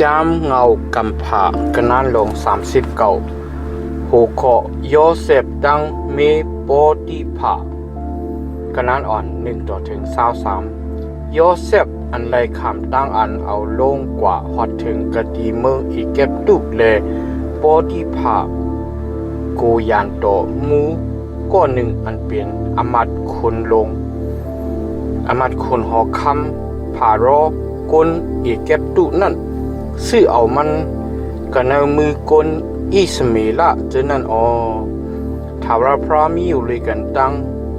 จามเงากำผากระนานลง39หูเคาะโยเซฟดังเมโปติผากระนานอ่อน1-23โยเซฟอันไรคำตั้งอันเอาลงกว่าฮอดถึงกะดีเมืองอีเก็บตุกเลโปติผากูยานโตมูก็หนึ่งอันเป็นอมัดคุณลงอมัดคุณหอคำผารอกลอีเก็บตุนั่นซื้อเอามันกันเอามือกลอิสมีละเจนั่นทาวราพรามีอยู่เลยกันตั้ง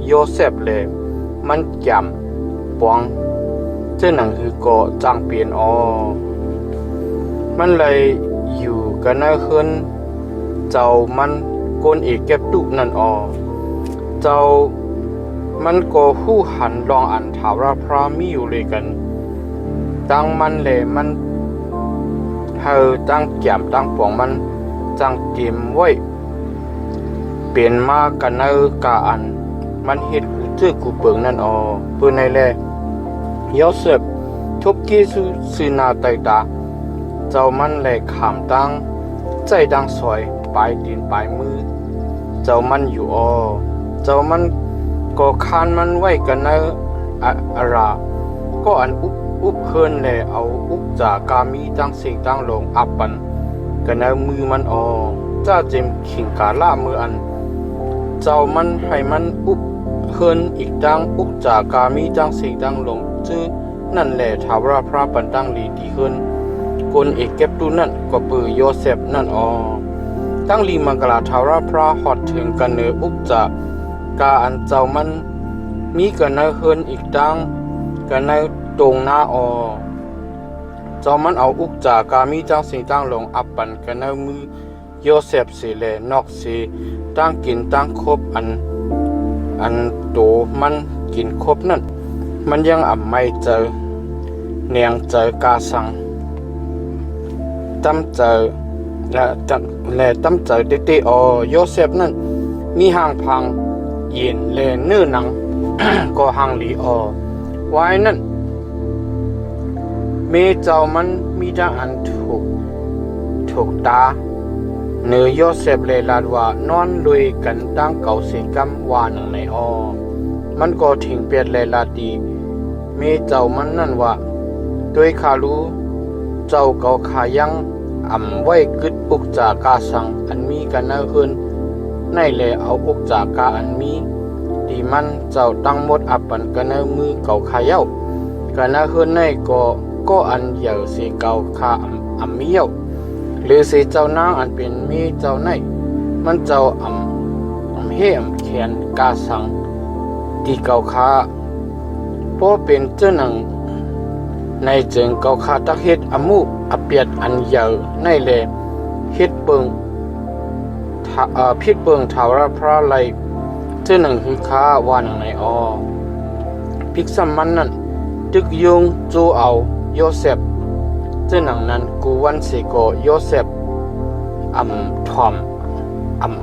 โยเซฟเลยมันจำปวงเจ้าหนังคือก็จางเปลี่ยนมันเลยอยู่กันเอาเฮือนเจ้ามันกลอีเก็บตุนั่นเจ้ามันก็หู้หันลองอันทาวราพรามีอยู่เลยกันตั้งมันเลยมันตั้งแก้มตั้งปวงมันจังเตรียมไว้เปลี่ยนมากันเอากาอันมันเฮ็ดกูเจอกูเปิงนั่นเปิ้นในแลโยเซฟทุบกีสุนาไตตาเจ้ามันแลขามตั้งใจดังสวยปลายตีนปลายมือเจ้ามันอยู่เจ้ามันก็คานมันไว้กันเอาอะราก็อันอุบเฮินแลเอาอุบจากกามีตั้งสิ่งตั้งลงอับปันกันเอามือมันจ้าเจมขิงกาล่ามืออันเจ้ามันให้มันอุบเฮินอีกตั้งอุบจากกามีตั้งสิ่งตั้งลงจื้อนั่นแหละทาวราพระปันตั้งลีดีเฮินกลเอกเก็บตูนั่นก็ปือโยเซฟนั่นตั้งลีมังกลาทาวราพระฮอดถึงกันเนออุบจากกาอันเจ้ามันมีกันเอาเฮินอีกตั้งกันเอาตรงหน้าเจ้ามันเอาอุกจากกามีจังสิ่งตั้งลงอับปันกันเอามือโยเซฟสิเลนอกสิตั้งกินตั้งครบอันโตมันกินครบนั่นมันยังอ่ำไม่เจอเนียงเจอกาสังตั้มเจอและตั้มเจอเตโยเซฟนั่นมีห่างพังเย็นเลเนื้อหนัง ก็ห่างหลีไว้นั่นเมเจ้ามันมีดังอันถูกตาเนื้อโยเซฟเลยลาดว่านอนลุยกันตั้งเก่าสิกรรมวานังในมันก็ทิ้งเปียดเลยลาดีเมเจ้ามันนั่นว่าด้วยขารู้เจ้าเก่าขายังอ่ำไว้กึดอุกจากกาสังอันมีกันเอาคืนในเลยเอาอุกจากกาอันมีดีมันเจ้าตั้งหมดอับปันกันเอามือเก่าขาเย้ากันเอาคืนในก็อันเหยาสีเก่าคาอัมเมียวหรือสีเจ้านางอันเป็นมีเจ้าในมันเจ้าอัมเฮมแขนกาสังที่เก่าคาเพราะเป็นเจ้าหนังในจึงเก่าคาตักเฮ็ดอมูอเปียดอันเหยาในแลเฮ็ดเปิงพิดเปิงทาวราพระไลเจ้าหนังคือคาวานังในพิกซัมมันนั่นตึกยงจูเอาโยเซฟเจ้าหนังนั้นกูวันสิโกโยเซฟถ่อม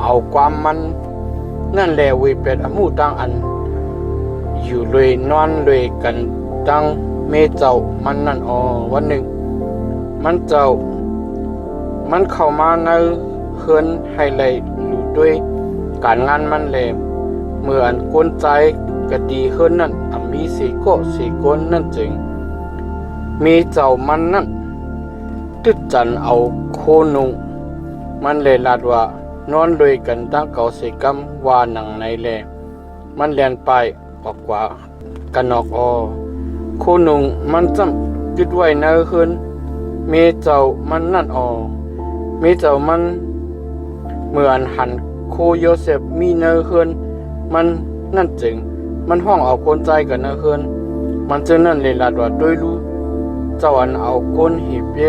เอาความมันนั่นแหละวิเป็ดอมูตั้งอันอยู่เลยนอนเลยกันตั้งเมเจ้ามันนั่นวันหนึ่งมันเจ้ามันเข้ามาในเฮือนให้เลยอยู่ด้วยการงานมันเลยเมื่ออันกวนใจกะดีเฮือนนั่นมีสีโกนนั่นจึงมีเจ้ามันนั่นตึดจันเอาโคนุงมันเลยลาดว่านอนด้วยกันตั้งเก่าสิกรรมว่าหนังในแลมันเลียนไปออกกว่ากันออกโคนุงมันจำยึดไว้ในเฮือนมีเจ้ามันนั่นมีเจ้ามันเมื่ออันหันโคโยเซฟมีในเฮือนมันนั่นจึงมันห้องเอาคนใจกันนะเฮือนมันจะนั่นเลยลาดว่าด้วยรู้เจ้าอันเอาก้นหีบเย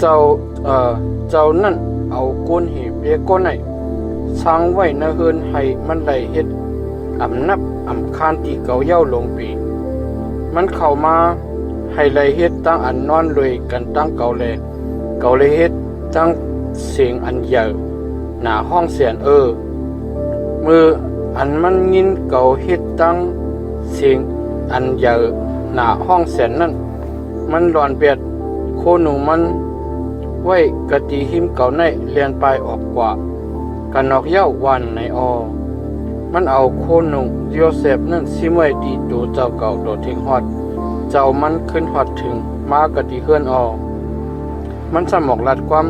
เจ้านั่นเอาก้นหีบเยก้นไหนสร้างไว้นะเฮือนให้มันได้เฮ็ดอำคานที่เก่าเย้าลงปีมันเข้ามาให้เลยเฮ็ดตั้งอันนอนเลยกันตั้งเก่าเลยเฮ็ดตั้งเสียงอันใหญ่หน้าห้องเสียนมืออันมันยินเก่าเฮ็ดตั้งเสียงอันใหญ่หน้าห้องเสียนนั่นมันร้อนเปียด โคหนูมันไว้กะตีหิมเก่าในเลียนไปออกกว่ากันนอกเย้าวันในอมันเอาโคหนูโยเซฟนั่นซิมไว้ดีดูเจ้าเก่าโดดถึงฮอดเจ้ามันขึ้นฮอดถึงมากะตีเฮือนมันสมอกลัดความ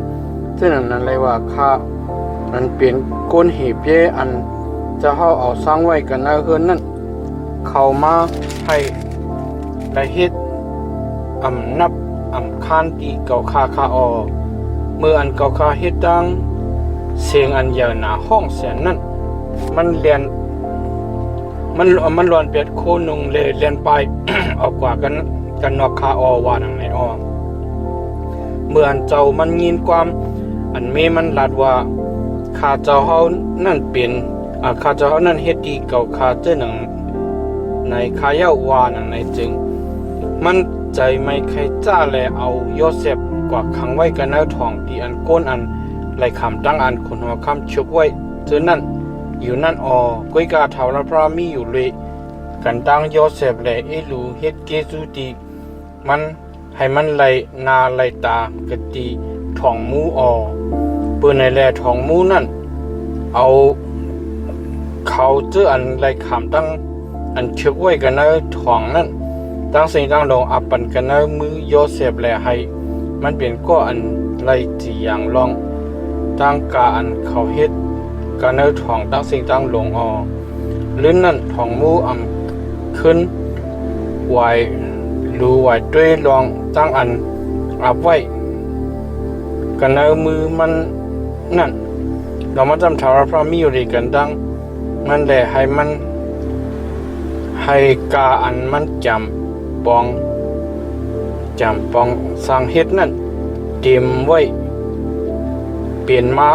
ซึ่งนั้นเลยว่าข้ามันเปลี่ยนก้นหีบเยอันจะเฮาเอาสร้างไว้กันนะเฮือนนั่นเข้ามาให้ได้เฮ็ดนับคานตีเก่าคาเมื่ออันเก่าคาเฮ็ดดังเสียงอันยาวหนาห้องแสนนั่นมันเรียนมันลวนเปียดโคนุงเลยเรียนไป ออกกว่ากันนอกคาว่านังในเมื่ออันเจ้ามันยินความอันเมมันลัดว่าข้าเจ้าเฮานั่นเป็นข้าเจ้าเฮานั่นเฮ็ดดีเก่าข้าเจ้าหนังในข้าเย้าว่านังในจึงมันใจไม่ใครจ้าแลเอาโยเซฟกว่าขังไว้กันในท้องที่อันโกนอันไหลคำตั้งอันคนหัวคำชุบไว้เจอนั่นอยู่นั่นก้อยกาเท่าละพระมีอยู่เลยกันตั้งโยเซฟแลเอลูเฮ็ดเกซูตีมันให้มันไหลนาไหลตากะตีท้องมูเปิ้นในแลท้องมูนั่นเอาเขาเจออันไหลคำตั้งอันชุบไว้กันในท้องนั่นตั้งสิ่งตั้งลงอับปันกันในมือโยเซฟแลให้มันเป็นก็อันไหลจีอย่างลองตั้งกาอันเขาเฮ็ดกันในท้องตั้งสิ่งตั้งลงลื่นนั่นท้องมูขึ้นไหวรู้ไหวด้วยลองตั้งอันอับไว้กันในมือมันนั่นเรามาจำทาวพระมีอยู่ดีกันดังมันแหละให้กาอันมันจำปองสร้างเฮ็ดนั่นเตรียมไว้เปลี่ยนมา